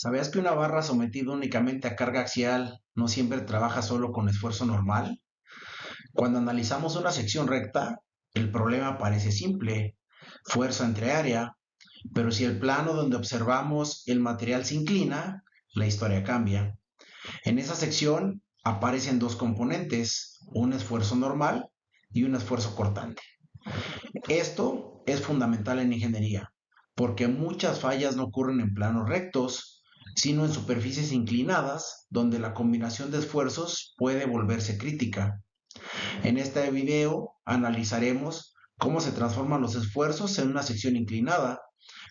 ¿Sabías que una barra sometida únicamente a carga axial no siempre trabaja solo con esfuerzo normal? Cuando analizamos una sección recta, el problema parece simple, fuerza entre área, pero si el plano donde observamos el material se inclina, la historia cambia. En esa sección aparecen dos componentes, un esfuerzo normal y un esfuerzo cortante. Esto es fundamental en ingeniería, porque muchas fallas no ocurren en planos rectos, sino en superficies inclinadas, donde la combinación de esfuerzos puede volverse crítica. En este video analizaremos cómo se transforman los esfuerzos en una sección inclinada,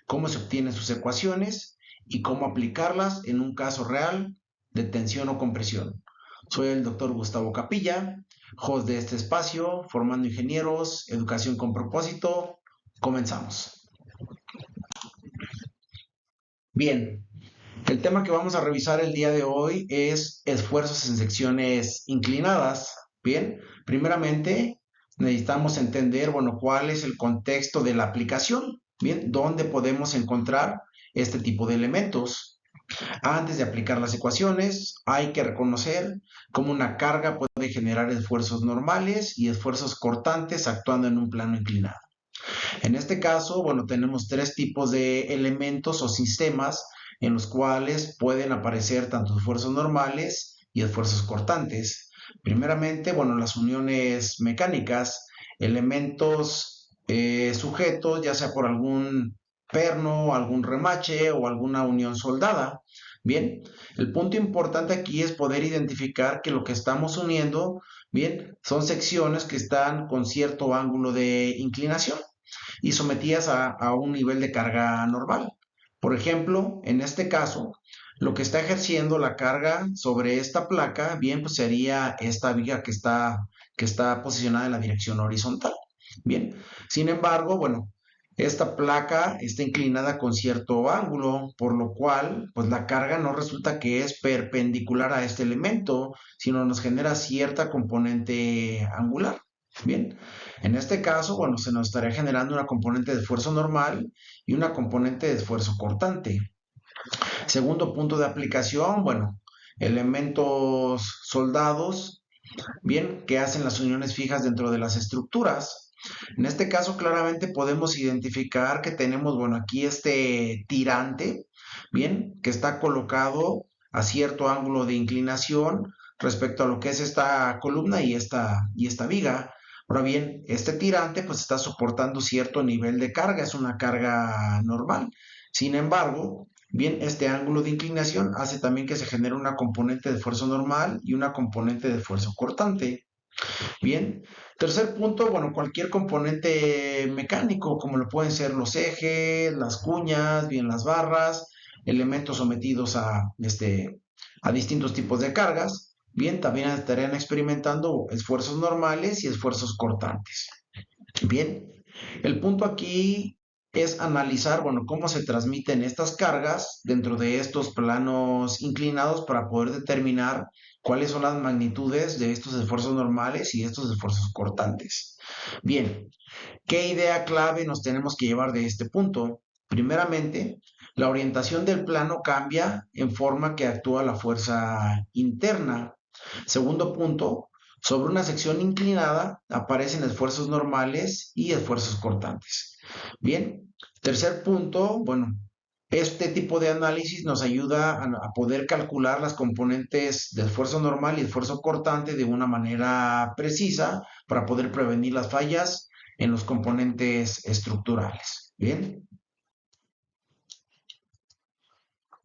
cómo se obtienen sus ecuaciones y cómo aplicarlas en un caso real de tensión o compresión. Soy el doctor Gustavo Capilla, host de este espacio, formando ingenieros, educación con propósito. Comenzamos. Bien, el tema que vamos a revisar el día de hoy es esfuerzos en secciones inclinadas. Bien, primeramente necesitamos entender, bueno, cuál es el contexto de la aplicación. Bien, dónde podemos encontrar este tipo de elementos. Antes de aplicar las ecuaciones, hay que reconocer cómo una carga puede generar esfuerzos normales y esfuerzos cortantes actuando en un plano inclinado. En este caso, bueno, tenemos tres tipos de elementos o sistemas en los cuales pueden aparecer tanto esfuerzos normales y esfuerzos cortantes. Primeramente, bueno, las uniones mecánicas, elementos sujetos, ya sea por algún perno, algún remache o alguna unión soldada. Bien, el punto importante aquí es poder identificar que lo que estamos uniendo, bien, son secciones que están con cierto ángulo de inclinación y sometidas a un nivel de carga normal. Por ejemplo, en este caso, lo que está ejerciendo la carga sobre esta placa, bien, pues sería esta viga que está posicionada en la dirección horizontal. Bien, sin embargo, bueno, esta placa está inclinada con cierto ángulo, por lo cual, pues la carga no resulta que es perpendicular a este elemento, sino nos genera cierta componente angular. Bien, en este caso, bueno, se nos estaría generando una componente de esfuerzo normal y una componente de esfuerzo cortante. Segundo punto de aplicación, bueno, elementos soldados, bien, que hacen las uniones fijas dentro de las estructuras. En este caso, claramente podemos identificar que tenemos, bueno, aquí este tirante, bien, que está colocado a cierto ángulo de inclinación respecto a lo que es esta columna y esta viga. Ahora bien, este tirante pues está soportando cierto nivel de carga, es una carga normal. Sin embargo, bien, este ángulo de inclinación hace también que se genere una componente de esfuerzo normal y una componente de esfuerzo cortante. Bien, tercer punto, bueno, cualquier componente mecánico, como lo pueden ser los ejes, las cuñas, bien las barras, elementos sometidos a distintos tipos de cargas, bien, también estarían experimentando esfuerzos normales y esfuerzos cortantes. Bien, el punto aquí es analizar, bueno, cómo se transmiten estas cargas dentro de estos planos inclinados para poder determinar cuáles son las magnitudes de estos esfuerzos normales y estos esfuerzos cortantes. Bien, ¿qué idea clave nos tenemos que llevar de este punto? Primeramente, la orientación del plano cambia en forma que actúa la fuerza interna. Segundo punto, sobre una sección inclinada aparecen esfuerzos normales y esfuerzos cortantes. Bien, tercer punto, bueno, este tipo de análisis nos ayuda a poder calcular las componentes de esfuerzo normal y esfuerzo cortante de una manera precisa para poder prevenir las fallas en los componentes estructurales. Bien,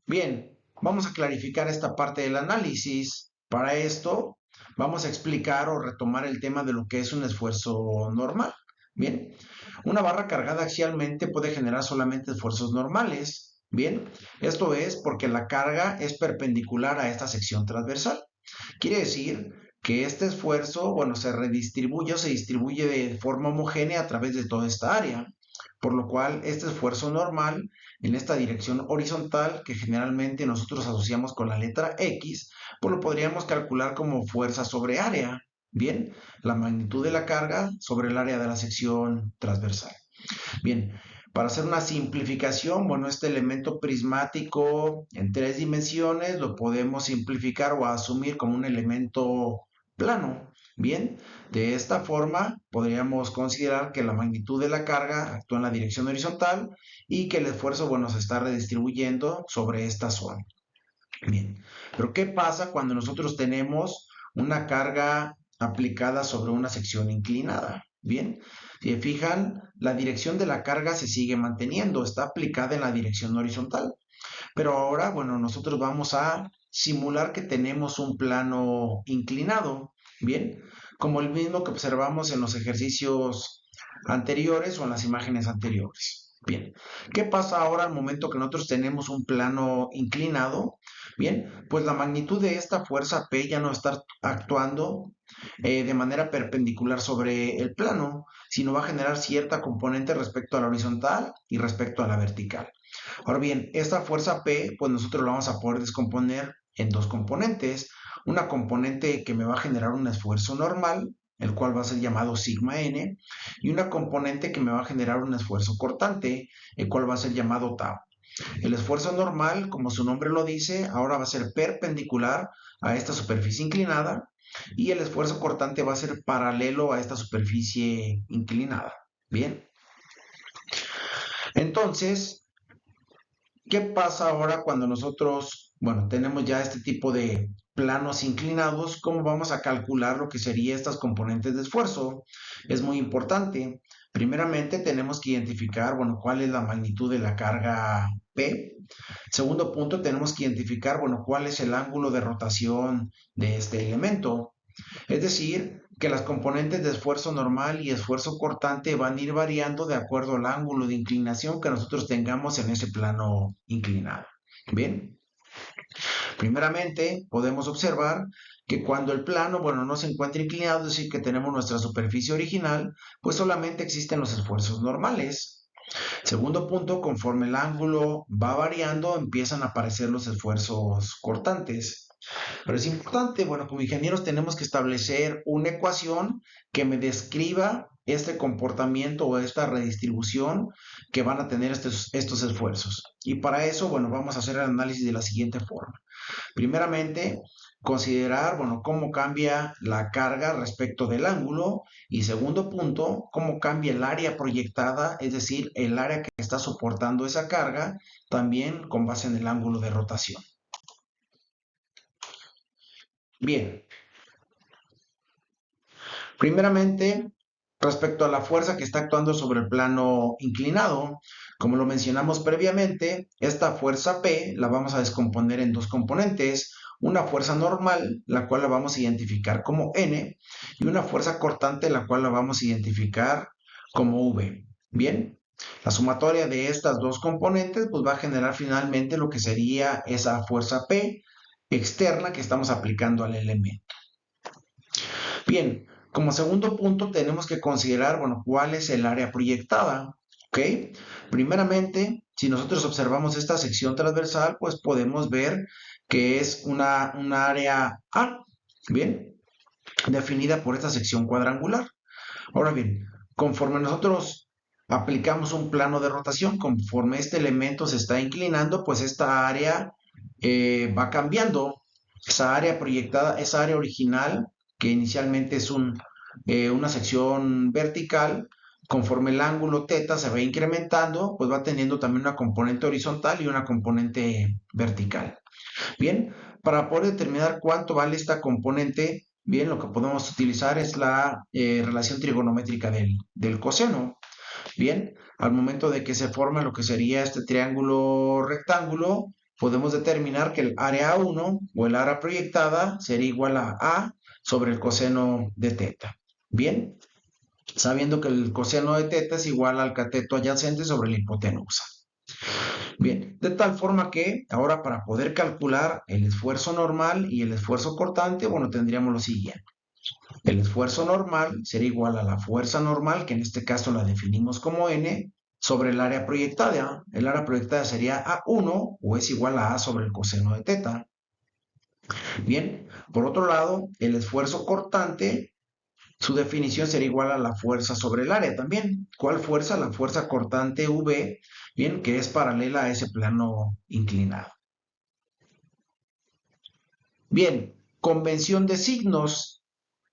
bien, vamos a clarificar esta parte del análisis. Para esto, vamos a explicar o retomar el tema de lo que es un esfuerzo normal. Bien, una barra cargada axialmente puede generar solamente esfuerzos normales. Bien, esto es porque la carga es perpendicular a esta sección transversal. Quiere decir que este esfuerzo, bueno, se redistribuye o se distribuye de forma homogénea a través de toda esta área, por lo cual este esfuerzo normal en esta dirección horizontal, que generalmente nosotros asociamos con la letra X, pues lo podríamos calcular como fuerza sobre área. Bien, la magnitud de la carga sobre el área de la sección transversal. Bien, Para hacer una simplificación, bueno, este elemento prismático en 3 dimensiones lo podemos simplificar o asumir como un elemento plano. Bien, de esta forma podríamos considerar que la magnitud de la carga actúa en la dirección horizontal y que el esfuerzo, bueno, se está redistribuyendo sobre esta zona. Bien, pero ¿qué pasa cuando nosotros tenemos una carga aplicada sobre una sección inclinada? Bien, si se fijan, la dirección de la carga se sigue manteniendo, está aplicada en la dirección horizontal. Pero ahora, bueno, nosotros vamos a simular que tenemos un plano inclinado. Bien, como el mismo que observamos en los ejercicios anteriores o en las imágenes anteriores. Bien, ¿qué pasa ahora al momento que nosotros tenemos un plano inclinado? Bien, pues la magnitud de esta fuerza P ya no está actuando de manera perpendicular sobre el plano, sino va a generar cierta componente respecto a la horizontal y respecto a la vertical. Ahora bien, esta fuerza P, pues nosotros la vamos a poder descomponer en 2 componentes. Una componente que me va a generar un esfuerzo normal, el cual va a ser llamado sigma n, y una componente que me va a generar un esfuerzo cortante, el cual va a ser llamado tau. El esfuerzo normal, como su nombre lo dice, ahora va a ser perpendicular a esta superficie inclinada y el esfuerzo cortante va a ser paralelo a esta superficie inclinada. Bien. Entonces, ¿qué pasa ahora cuando nosotros, bueno, tenemos ya este tipo de planos inclinados? ¿Cómo vamos a calcular lo que serían estas componentes de esfuerzo? Es muy importante. Primeramente tenemos que identificar, bueno, cuál es la magnitud de la carga P. Segundo punto, tenemos que identificar, bueno, cuál es el ángulo de rotación de este elemento. Es decir, que las componentes de esfuerzo normal y esfuerzo cortante van a ir variando de acuerdo al ángulo de inclinación que nosotros tengamos en ese plano inclinado. Bien, primeramente podemos observar que cuando el plano, bueno, no se encuentra inclinado, es decir, que tenemos nuestra superficie original, pues solamente existen los esfuerzos normales. Segundo punto, conforme el ángulo va variando, empiezan a aparecer los esfuerzos cortantes. Pero es importante, bueno, como ingenieros tenemos que establecer una ecuación que me describa este comportamiento o esta redistribución que van a tener estos esfuerzos. Y para eso, bueno, vamos a hacer el análisis de la siguiente forma. Primeramente, considerar, bueno, cómo cambia la carga respecto del ángulo. Y segundo punto, cómo cambia el área proyectada, es decir, el área que está soportando esa carga, también con base en el ángulo de rotación. Bien, primeramente, respecto a la fuerza que está actuando sobre el plano inclinado, como lo mencionamos previamente, esta fuerza P la vamos a descomponer en 2 componentes, una fuerza normal, la cual la vamos a identificar como N, y una fuerza cortante, la cual la vamos a identificar como V. Bien, la sumatoria de estas 2 componentes pues va a generar finalmente lo que sería esa fuerza P externa que estamos aplicando al elemento. Bien, como segundo punto tenemos que considerar, bueno, cuál es el área proyectada, ¿ok? Primeramente, si nosotros observamos esta sección transversal, pues podemos ver que es una área A, ¿bien? Definida por esta sección cuadrangular. Ahora bien, conforme nosotros aplicamos un plano de rotación, conforme este elemento se está inclinando, pues esta área va cambiando. Esa área proyectada, esa área original, que inicialmente es una sección vertical, conforme el ángulo θ se va incrementando, pues va teniendo también una componente horizontal y una componente vertical. Bien, para poder determinar cuánto vale esta componente, bien, lo que podemos utilizar es la relación trigonométrica del coseno. Bien, al momento de que se forma lo que sería este triángulo rectángulo, podemos determinar que el área A1 o el área proyectada sería igual a A sobre el coseno de θ. Bien, sabiendo que el coseno de θ es igual al cateto adyacente sobre la hipotenusa. Bien, de tal forma que ahora para poder calcular el esfuerzo normal y el esfuerzo cortante, bueno, tendríamos lo siguiente. El esfuerzo normal sería igual a la fuerza normal, que en este caso la definimos como N, sobre el área proyectada. El área proyectada sería A1 o es igual a A sobre el coseno de θ. Bien, por otro lado, el esfuerzo cortante Su definición sería igual a la fuerza sobre el área también. ¿Cuál fuerza? La fuerza cortante V, bien, que es paralela a ese plano inclinado. Bien, convención de signos.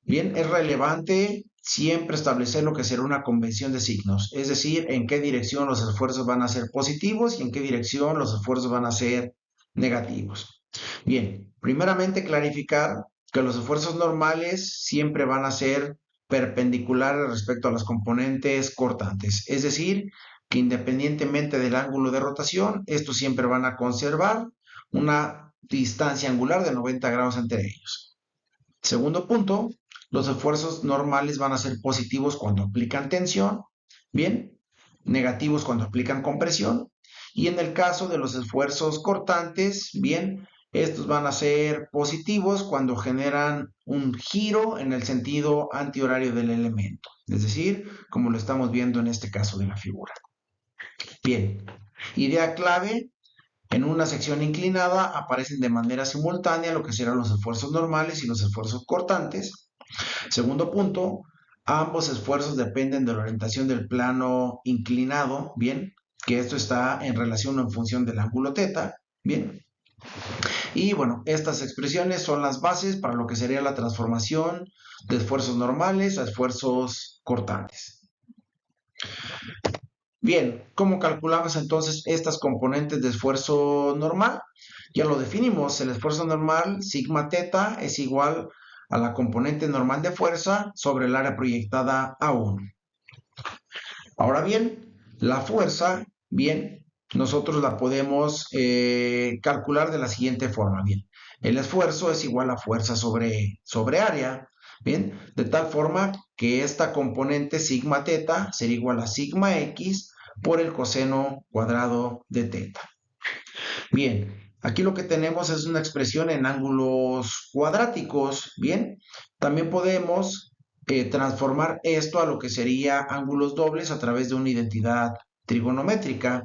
Bien, es relevante siempre establecer lo que será una convención de signos, es decir, en qué dirección los esfuerzos van a ser positivos y en qué dirección los esfuerzos van a ser negativos. Bien, primeramente clarificar que los esfuerzos normales siempre van a ser perpendiculares respecto a las componentes cortantes, es decir, que independientemente del ángulo de rotación, estos siempre van a conservar una distancia angular de 90 grados entre ellos. Segundo punto, los esfuerzos normales van a ser positivos cuando aplican tensión, bien, negativos cuando aplican compresión, y en el caso de los esfuerzos cortantes, bien, estos van a ser positivos cuando generan un giro en el sentido antihorario del elemento, es decir, como lo estamos viendo en este caso de la figura. Bien, idea clave, en una sección inclinada aparecen de manera simultánea lo que serán los esfuerzos normales y los esfuerzos cortantes. Segundo punto, ambos esfuerzos dependen de la orientación del plano inclinado, bien, que esto está en relación o en función del ángulo θ, bien. Y bueno, estas expresiones son las bases para lo que sería la transformación de esfuerzos normales a esfuerzos cortantes. Bien, ¿cómo calculamos entonces estas componentes de esfuerzo normal? Ya lo definimos, el esfuerzo normal, sigma θ, es igual a la componente normal de fuerza sobre el área proyectada A1. Ahora bien, la fuerza, bien, nosotros la podemos calcular de la siguiente forma, bien. El esfuerzo es igual a fuerza sobre área, bien, de tal forma que esta componente sigma θ sería igual a sigma x por el coseno cuadrado de θ. Bien, aquí lo que tenemos es una expresión en ángulos cuadráticos, bien. También podemos transformar esto a lo que sería ángulos dobles a través de una identidad trigonométrica.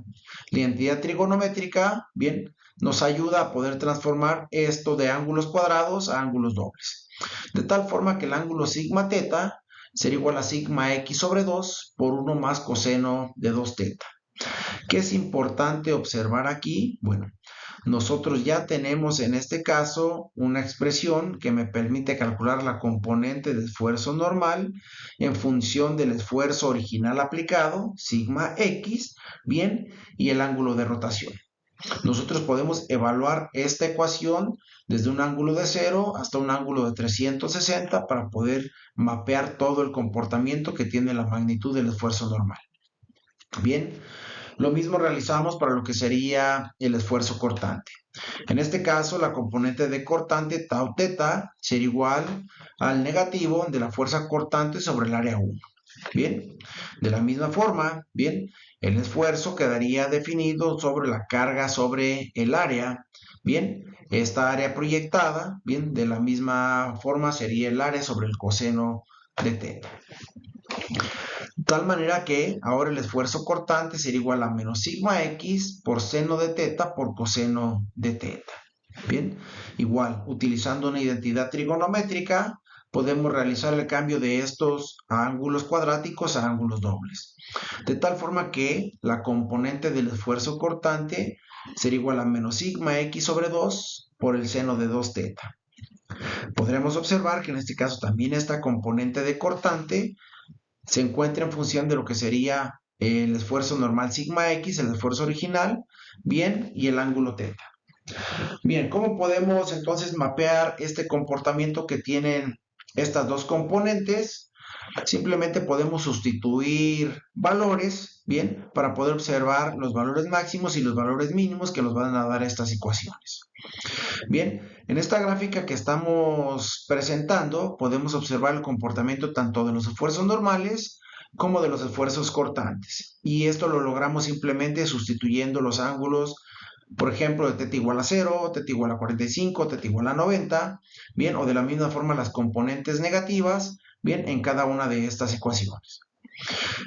La identidad trigonométrica, bien, nos ayuda a poder transformar esto de ángulos cuadrados a ángulos dobles. De tal forma que el ángulo sigma θ sería igual a sigma x sobre 2 por 1 más coseno de 2θ. ¿Qué es importante observar aquí? Bueno, nosotros ya tenemos en este caso una expresión que me permite calcular la componente de esfuerzo normal en función del esfuerzo original aplicado, sigma x, bien, y el ángulo de rotación. Nosotros podemos evaluar esta ecuación desde un ángulo de 0 hasta un ángulo de 360 para poder mapear todo el comportamiento que tiene la magnitud del esfuerzo normal. Bien, lo mismo realizamos para lo que sería el esfuerzo cortante. En este caso, la componente de cortante tau θ sería igual al negativo de la fuerza cortante sobre el área 1. Bien, de la misma forma, bien, el esfuerzo quedaría definido sobre la carga sobre el área. Bien, esta área proyectada, bien, de la misma forma sería el área sobre el coseno de θ. De tal manera que ahora el esfuerzo cortante sería igual a menos sigma x por seno de θ por coseno de θ. Bien, igual, utilizando una identidad trigonométrica, podemos realizar el cambio de estos ángulos cuadráticos a ángulos dobles. De tal forma que la componente del esfuerzo cortante sería igual a menos sigma x sobre 2 por el seno de 2θ. Podremos observar que en este caso también esta componente de cortante se encuentra en función de lo que sería el esfuerzo normal sigma x, el esfuerzo original, bien, y el ángulo θ. Bien, ¿cómo podemos entonces mapear este comportamiento que tienen estas dos componentes? Simplemente podemos sustituir valores, bien, para poder observar los valores máximos y los valores mínimos que nos van a dar estas ecuaciones. Bien, en esta gráfica que estamos presentando podemos observar el comportamiento tanto de los esfuerzos normales como de los esfuerzos cortantes. Y esto lo logramos simplemente sustituyendo los ángulos, por ejemplo, de θ igual a 0, θ igual a 45, θ igual a 90, bien, o de la misma forma las componentes negativas, bien, en cada una de estas ecuaciones.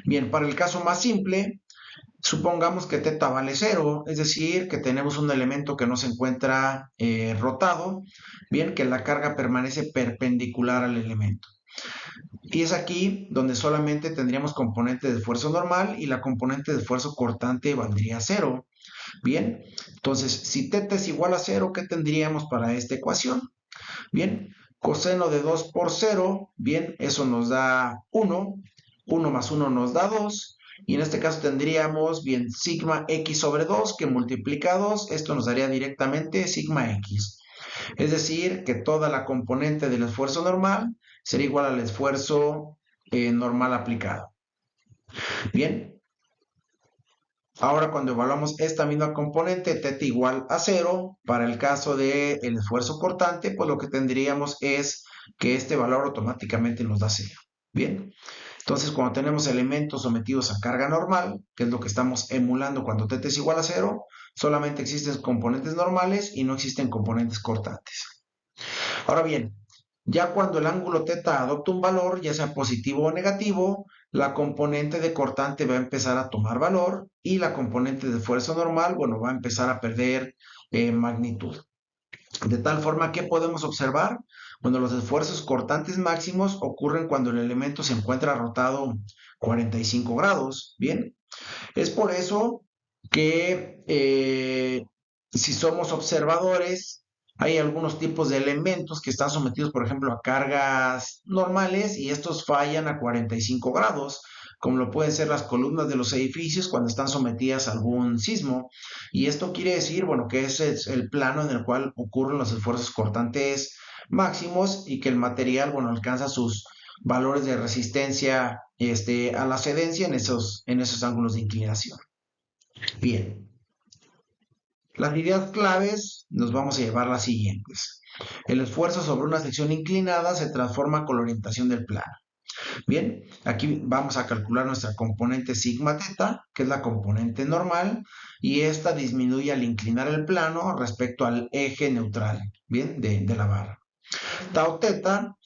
Bien, para el caso más simple, supongamos que θ vale 0, es decir, que tenemos un elemento que no se encuentra rotado, bien, que la carga permanece perpendicular al elemento. Y es aquí donde solamente tendríamos componente de esfuerzo normal y la componente de esfuerzo cortante valdría 0. Bien, entonces si θ es igual a 0, ¿qué tendríamos para esta ecuación? Bien, coseno de 2 por 0, bien, eso nos da 1, 1 más 1 nos da 2, y en este caso tendríamos, bien, sigma x sobre 2 que multiplica 2, esto nos daría directamente sigma x. Es decir, que toda la componente del esfuerzo normal sería igual al esfuerzo normal aplicado. Bien, ahora cuando evaluamos esta misma componente, θ igual a 0, para el caso del esfuerzo cortante, pues lo que tendríamos es que este valor automáticamente nos da 0. Bien, entonces cuando tenemos elementos sometidos a carga normal, que es lo que estamos emulando cuando θ es igual a 0, solamente existen componentes normales y no existen componentes cortantes. Ahora bien, ya cuando el ángulo θ adopta un valor, ya sea positivo o negativo, la componente de cortante va a empezar a tomar valor y la componente de esfuerzo normal, bueno, va a empezar a perder magnitud. De tal forma que podemos observar, bueno, los esfuerzos cortantes máximos ocurren cuando el elemento se encuentra rotado 45 grados, ¿bien? Es por eso que si somos observadores, hay algunos tipos de elementos que están sometidos, por ejemplo, a cargas normales y estos fallan a 45 grados, como lo pueden ser las columnas de los edificios cuando están sometidas a algún sismo. Y esto quiere decir, bueno, que ese es el plano en el cual ocurren los esfuerzos cortantes máximos y que el material, bueno, alcanza sus valores de resistencia a la cedencia en esos ángulos de inclinación. Bien, las ideas claves nos vamos a llevar las siguientes. El esfuerzo sobre una sección inclinada se transforma con la orientación del plano. Bien, aquí vamos a calcular nuestra componente sigma θ, que es la componente normal, y esta disminuye al inclinar el plano respecto al eje neutral, bien, de la barra. Tau θ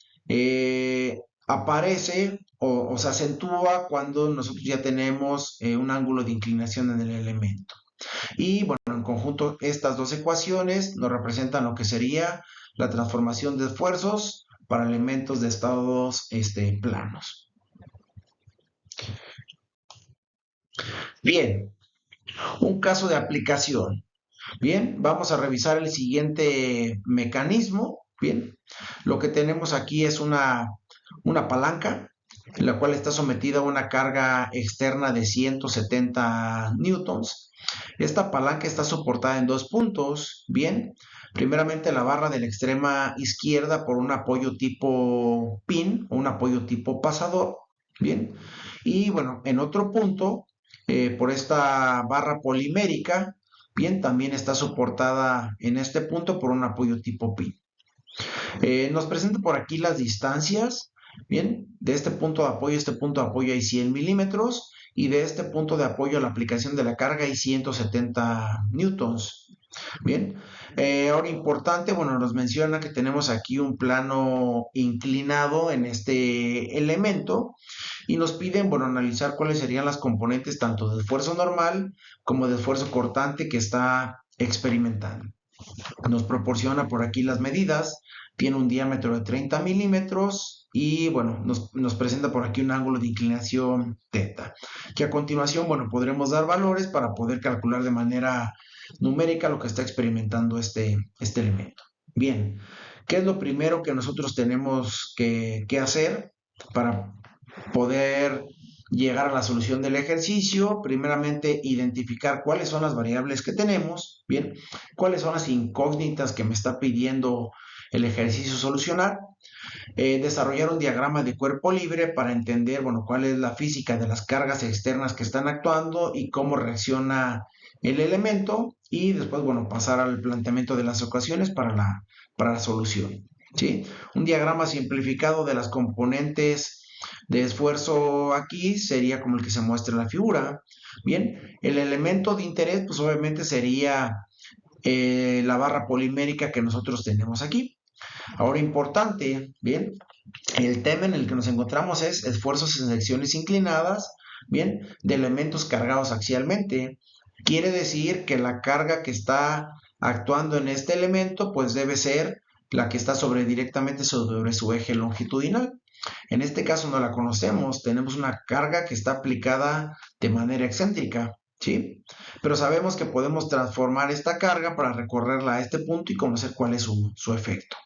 aparece o se acentúa cuando nosotros ya tenemos un ángulo de inclinación en el elemento. Y bueno, en conjunto estas dos ecuaciones nos representan lo que sería la transformación de esfuerzos para elementos de estados planos. Bien, un caso de aplicación. Bien, vamos a revisar el siguiente mecanismo. Bien, lo que tenemos aquí es una palanca, la cual está sometida a una carga externa de 170 newtons. Esta palanca está soportada en dos puntos. Bien, primeramente la barra de la extrema izquierda por un apoyo tipo pin o un apoyo tipo pasador. Bien, y bueno, en otro punto, por esta barra polimérica, bien, también está soportada en este punto por un apoyo tipo pin. Nos presenta por aquí las distancias. Bien, de este punto de apoyo a este punto de apoyo hay 100 milímetros y de este punto de apoyo a la aplicación de la carga hay 170 newtons. Bien, ahora importante, bueno, nos menciona que tenemos aquí un plano inclinado en este elemento y nos piden, bueno, analizar cuáles serían las componentes tanto de esfuerzo normal como de esfuerzo cortante que está experimentando. Nos proporciona por aquí las medidas, tiene un diámetro de 30 milímetros y bueno, nos presenta por aquí un ángulo de inclinación θ, que a continuación, bueno, podremos dar valores para poder calcular de manera numérica lo que está experimentando este elemento. Bien, ¿qué es lo primero que nosotros tenemos que hacer para poder llegar a la solución del ejercicio? Primeramente, identificar cuáles son las variables que tenemos, bien, cuáles son las incógnitas que me está pidiendo el ejercicio solucionar, desarrollar un diagrama de cuerpo libre para entender, bueno, cuál es la física de las cargas externas que están actuando y cómo reacciona el elemento y después, bueno, pasar al planteamiento de las ecuaciones para la solución. ¿Sí? Un diagrama simplificado de las componentes de esfuerzo aquí sería como el que se muestra en la figura. Bien, el elemento de interés pues obviamente sería la barra polimérica que nosotros tenemos aquí. Ahora importante, bien, el tema en el que nos encontramos es esfuerzos en secciones inclinadas, bien, de elementos cargados axialmente. Quiere decir que la carga que está actuando en este elemento pues debe ser la que está directamente sobre su eje longitudinal. En este caso no la conocemos, tenemos una carga que está aplicada de manera excéntrica, ¿sí? Pero sabemos que podemos transformar esta carga para recorrerla a este punto y conocer cuál es su efecto.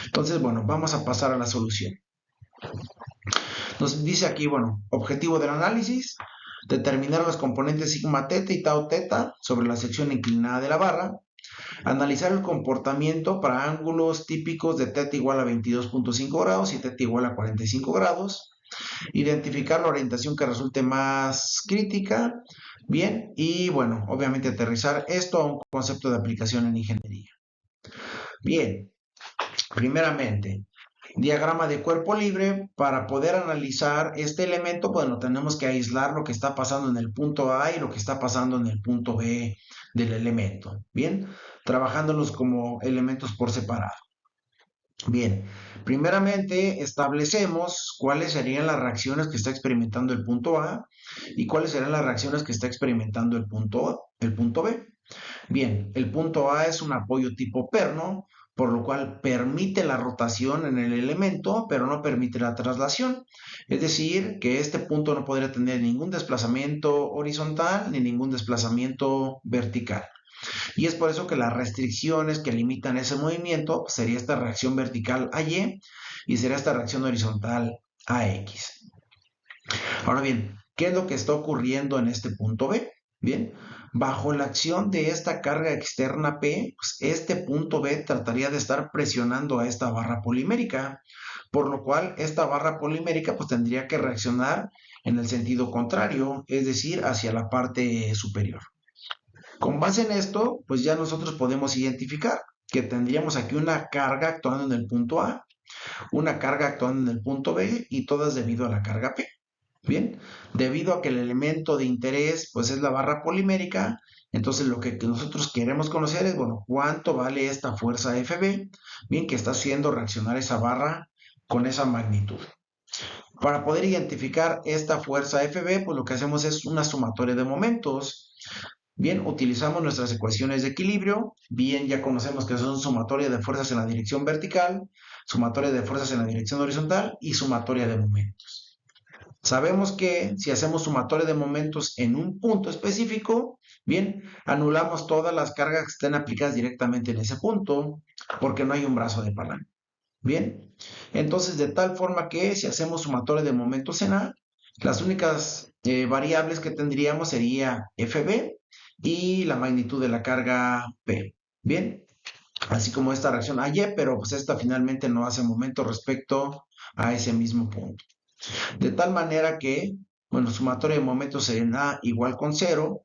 Entonces, bueno, vamos a pasar a la solución. Nos dice aquí, bueno, objetivo del análisis, determinar los componentes sigma teta y tau teta sobre la sección inclinada de la barra, analizar el comportamiento para ángulos típicos de teta igual a 22.5 grados y teta igual a 45 grados, identificar la orientación que resulte más crítica, bien, y bueno, obviamente aterrizar esto a un concepto de aplicación en ingeniería. Bien, primeramente, diagrama de cuerpo libre. Para poder analizar este elemento, bueno, tenemos que aislar lo que está pasando en el punto A y lo que está pasando en el punto B del elemento. Bien, trabajándolos como elementos por separado. Bien, primeramente establecemos cuáles serían las reacciones que está experimentando el punto A y cuáles serán las reacciones que está experimentando el punto B. Bien, el punto A es un apoyo tipo perno, por lo cual permite la rotación en el elemento, pero no permite la traslación. Es decir, que este punto no podría tener ningún desplazamiento horizontal ni ningún desplazamiento vertical. Y es por eso que las restricciones que limitan ese movimiento sería esta reacción vertical a y será esta reacción horizontal a X. Ahora bien, ¿qué es lo que está ocurriendo en este punto B? Bien, bajo la acción de esta carga externa P, pues este punto B trataría de estar presionando a esta barra polimérica, por lo cual esta barra polimérica pues tendría que reaccionar en el sentido contrario, es decir, hacia la parte superior. Con base en esto, pues ya nosotros podemos identificar que tendríamos aquí una carga actuando en el punto A, una carga actuando en el punto B y todas debido a la carga P. Bien, debido a que el elemento de interés pues es la barra polimérica, entonces lo que nosotros queremos conocer es, bueno, cuánto vale esta fuerza FB, bien, que está haciendo reaccionar esa barra con esa magnitud. Para poder identificar esta fuerza FB, pues lo que hacemos es una sumatoria de momentos. Bien, utilizamos nuestras ecuaciones de equilibrio. Bien, ya conocemos que son sumatoria de fuerzas en la dirección vertical, sumatoria de fuerzas en la dirección horizontal y sumatoria de momentos. Sabemos que si hacemos sumatoria de momentos en un punto específico, bien, anulamos todas las cargas que estén aplicadas directamente en ese punto, porque no hay un brazo de palanca. Bien, entonces de tal forma que si hacemos sumatoria de momentos en A, las únicas variables que tendríamos sería FB y la magnitud de la carga P. Bien, así como esta reacción a Y, pero pues esta finalmente no hace momento respecto a ese mismo punto. De tal manera que, bueno, sumatoria de momentos en A igual con 0,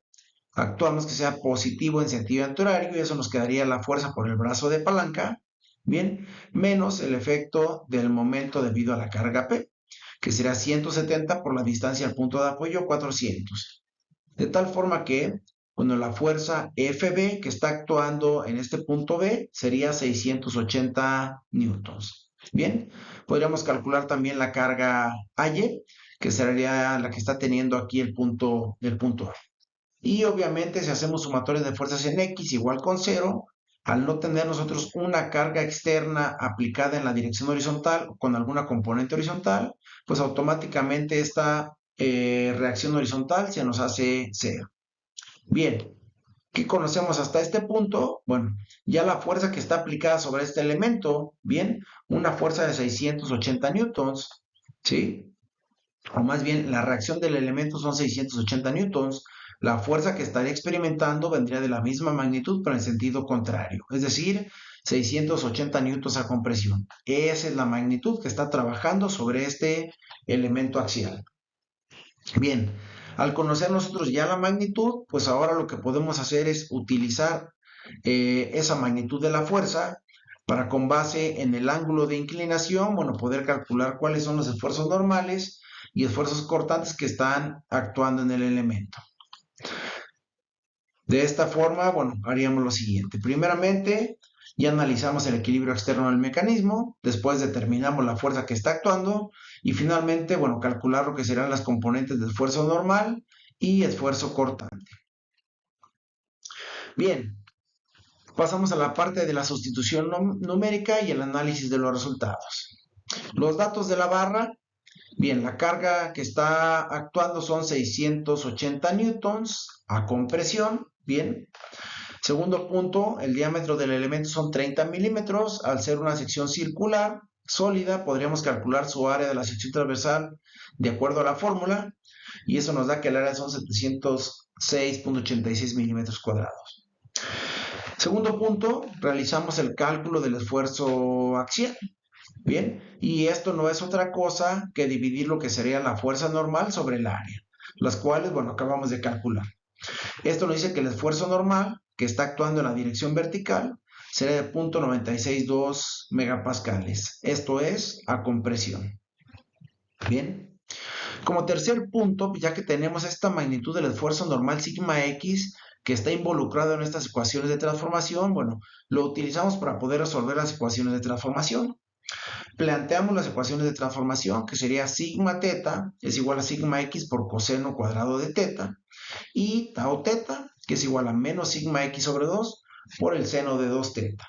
actuamos que sea positivo en sentido antihorario y eso nos quedaría la fuerza por el brazo de palanca, bien, menos el efecto del momento debido a la carga P, que será 170 por la distancia al punto de apoyo, 400. De tal forma que, bueno, la fuerza FB que está actuando en este punto B sería 680 newtons. Bien, podríamos calcular también la carga AY, que sería la que está teniendo aquí el punto A. Y obviamente si hacemos sumatorias de fuerzas en X igual con 0, al no tener nosotros una carga externa aplicada en la dirección horizontal o con alguna componente horizontal, pues automáticamente esta reacción horizontal se nos hace 0. Bien, ¿qué conocemos hasta este punto? Bueno, ya la fuerza que está aplicada sobre este elemento, bien, una fuerza de 680 newtons, ¿sí? O más bien, la reacción del elemento son 680 newtons. La fuerza que estaría experimentando vendría de la misma magnitud, pero en sentido contrario. Es decir, 680 newtons a compresión. Esa es la magnitud que está trabajando sobre este elemento axial. Bien, al conocer nosotros ya la magnitud, pues ahora lo que podemos hacer es utilizar esa magnitud de la fuerza para, con base en el ángulo de inclinación, bueno, poder calcular cuáles son los esfuerzos normales y esfuerzos cortantes que están actuando en el elemento. De esta forma, bueno, haríamos lo siguiente. Primeramente, ya analizamos el equilibrio externo del mecanismo, después determinamos la fuerza que está actuando y finalmente, bueno, calcular lo que serán las componentes de esfuerzo normal y esfuerzo cortante. Bien, pasamos a la parte de la sustitución numérica y el análisis de los resultados. Los datos de la barra, bien, la carga que está actuando son 680 newtons a compresión, bien. Segundo punto, el diámetro del elemento son 30 milímetros. Al ser una sección circular sólida, podríamos calcular su área de la sección transversal de acuerdo a la fórmula, y eso nos da que el área son 706.86 milímetros cuadrados. Segundo punto, realizamos el cálculo del esfuerzo axial. Bien, y esto no es otra cosa que dividir lo que sería la fuerza normal sobre el área, las cuales, bueno, acabamos de calcular. Esto nos dice que el esfuerzo normal, que está actuando en la dirección vertical, será de 0.962 megapascales. Esto es a compresión. Bien. Como tercer punto, ya que tenemos esta magnitud del esfuerzo normal sigma x que está involucrado en estas ecuaciones de transformación, bueno, lo utilizamos para poder resolver las ecuaciones de transformación. Planteamos las ecuaciones de transformación, que sería sigma teta es igual a sigma x por coseno cuadrado de teta, y tau teta, que es igual a menos sigma x sobre 2 por el seno de 2 teta.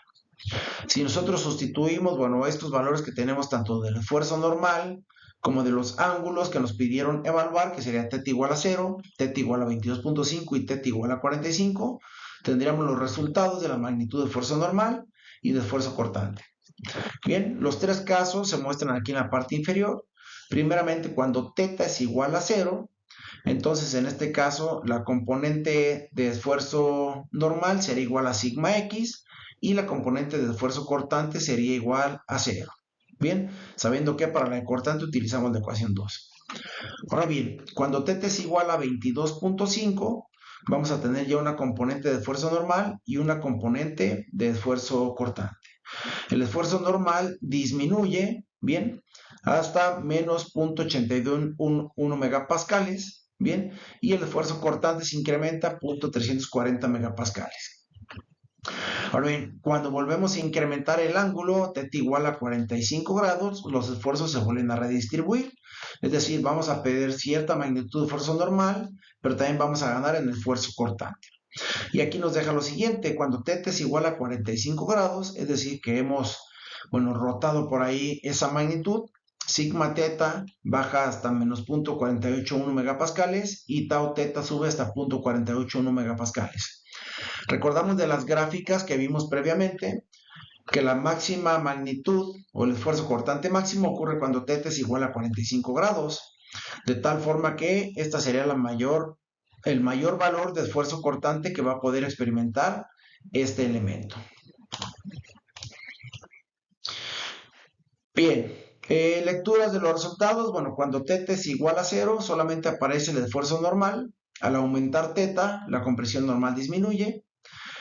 Si nosotros sustituimos, bueno, estos valores que tenemos tanto del esfuerzo normal como de los ángulos que nos pidieron evaluar, que sería teta igual a 0, teta igual a 22.5 y teta igual a 45, tendríamos los resultados de la magnitud de esfuerzo normal y de esfuerzo cortante. Bien, los tres casos se muestran aquí en la parte inferior. Primeramente, cuando teta es igual a 0, entonces en este caso la componente de esfuerzo normal sería igual a sigma x y la componente de esfuerzo cortante sería igual a 0. Bien, sabiendo que para la cortante utilizamos la ecuación 2. Ahora bien, cuando teta es igual a 22.5, vamos a tener ya una componente de esfuerzo normal y una componente de esfuerzo cortante. El esfuerzo normal disminuye, bien, hasta menos 0.821 megapascales, bien, y el esfuerzo cortante se incrementa a 0.340 megapascales. Ahora bien, cuando volvemos a incrementar el ángulo, teta igual a 45 grados, los esfuerzos se vuelven a redistribuir. Es decir, vamos a perder cierta magnitud de esfuerzo normal, pero también vamos a ganar en el esfuerzo cortante. Y aquí nos deja lo siguiente, cuando teta es igual a 45 grados, es decir, que hemos, bueno, rotado por ahí esa magnitud, sigma teta baja hasta menos 0.481 megapascales y tau teta sube hasta 0.481 megapascales. Recordamos de las gráficas que vimos previamente que la máxima magnitud o el esfuerzo cortante máximo ocurre cuando teta es igual a 45 grados, de tal forma que esta sería el mayor valor de esfuerzo cortante que va a poder experimentar este elemento. Bien, lecturas de los resultados. Bueno, cuando teta es igual a 0, solamente aparece el esfuerzo normal. Al aumentar teta, la compresión normal disminuye.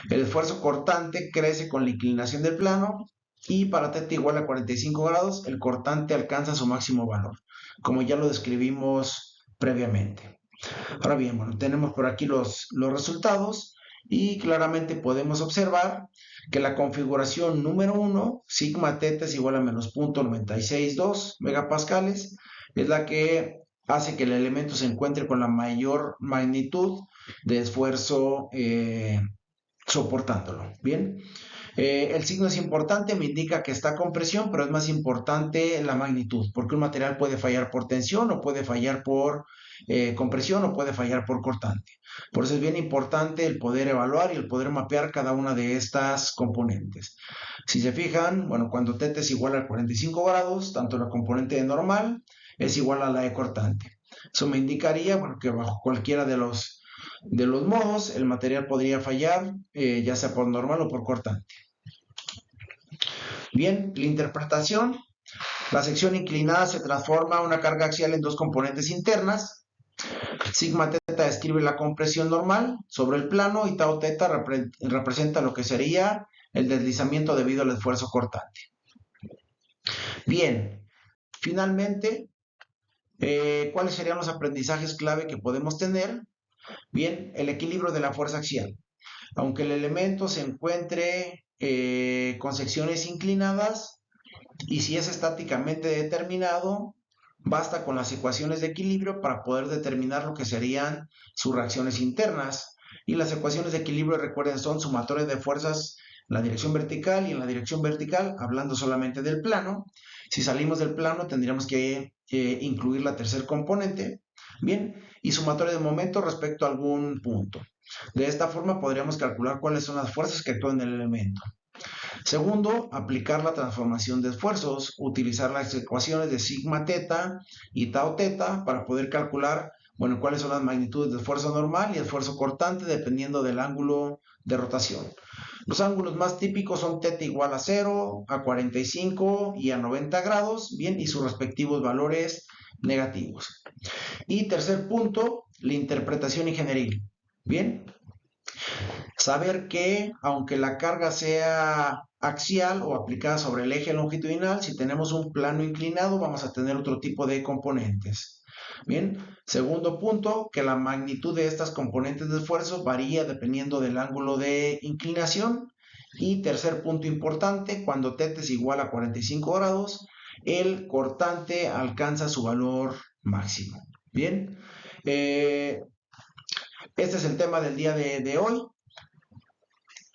El esfuerzo cortante crece con la inclinación del plano y para teta igual a 45 grados, el cortante alcanza su máximo valor, como ya lo describimos previamente. Ahora bien, bueno, tenemos por aquí los resultados y claramente podemos observar que la configuración número 1, sigma teta es igual a menos 0.962 megapascales, es la que hace que el elemento se encuentre con la mayor magnitud de esfuerzo soportándolo. Bien, el signo es importante, me indica que está con presión, pero es más importante la magnitud, porque un material puede fallar por tensión o puede fallar por compresión o puede fallar por cortante. Por eso es bien importante el poder evaluar y el poder mapear cada una de estas componentes. Si se fijan, bueno, cuando teta es igual a 45 grados, tanto la componente de normal es igual a la de cortante. Eso me indicaría, bueno, que bajo cualquiera de los modos, el material podría fallar, ya sea por normal o por cortante. Bien, la interpretación. La sección inclinada se transforma una carga axial en dos componentes internas. Sigma teta describe la compresión normal sobre el plano y tau teta representa lo que sería el deslizamiento debido al esfuerzo cortante. Bien, finalmente, ¿cuáles serían los aprendizajes clave que podemos tener? Bien, el equilibrio de la fuerza axial. Aunque el elemento se encuentre con secciones inclinadas y si es estáticamente determinado, basta con las ecuaciones de equilibrio para poder determinar lo que serían sus reacciones internas. Y las ecuaciones de equilibrio, recuerden, son sumatorias de fuerzas la dirección vertical y en la dirección vertical, hablando solamente del plano. Si salimos del plano, tendríamos que incluir la tercer componente, bien, y sumatoria de momento respecto a algún punto. De esta forma podríamos calcular cuáles son las fuerzas que actúan en el elemento. Segundo, aplicar la transformación de esfuerzos, utilizar las ecuaciones de sigma teta y tau teta para poder calcular, bueno, cuáles son las magnitudes de esfuerzo normal y esfuerzo cortante dependiendo del ángulo de rotación. Los ángulos más típicos son teta igual a 0, a 45 y a 90 grados, bien, y sus respectivos valores negativos. Y tercer punto, la interpretación ingenieril. Bien, saber que aunque la carga sea axial o aplicada sobre el eje longitudinal, si tenemos un plano inclinado vamos a tener otro tipo de componentes. Bien, segundo punto, que la magnitud de estas componentes de esfuerzo varía dependiendo del ángulo de inclinación. Y tercer punto importante, cuando θ es igual a 45 grados, el cortante alcanza su valor máximo. Bien, este es el tema del día de hoy.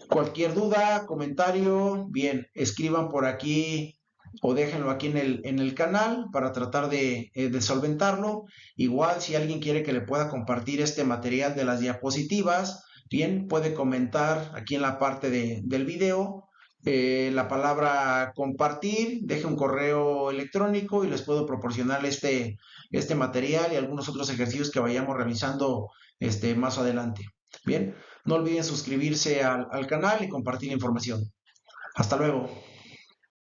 Cualquier duda, comentario, bien, escriban por aquí o déjenlo aquí en el canal para tratar de solventarlo. Igual, si alguien quiere que le pueda compartir este material de las diapositivas, bien, puede comentar aquí en la parte del video la palabra compartir, deje un correo electrónico y les puedo proporcionar este material y algunos otros ejercicios que vayamos realizando más adelante. Bien, no olviden suscribirse al canal y compartir la información. Hasta luego.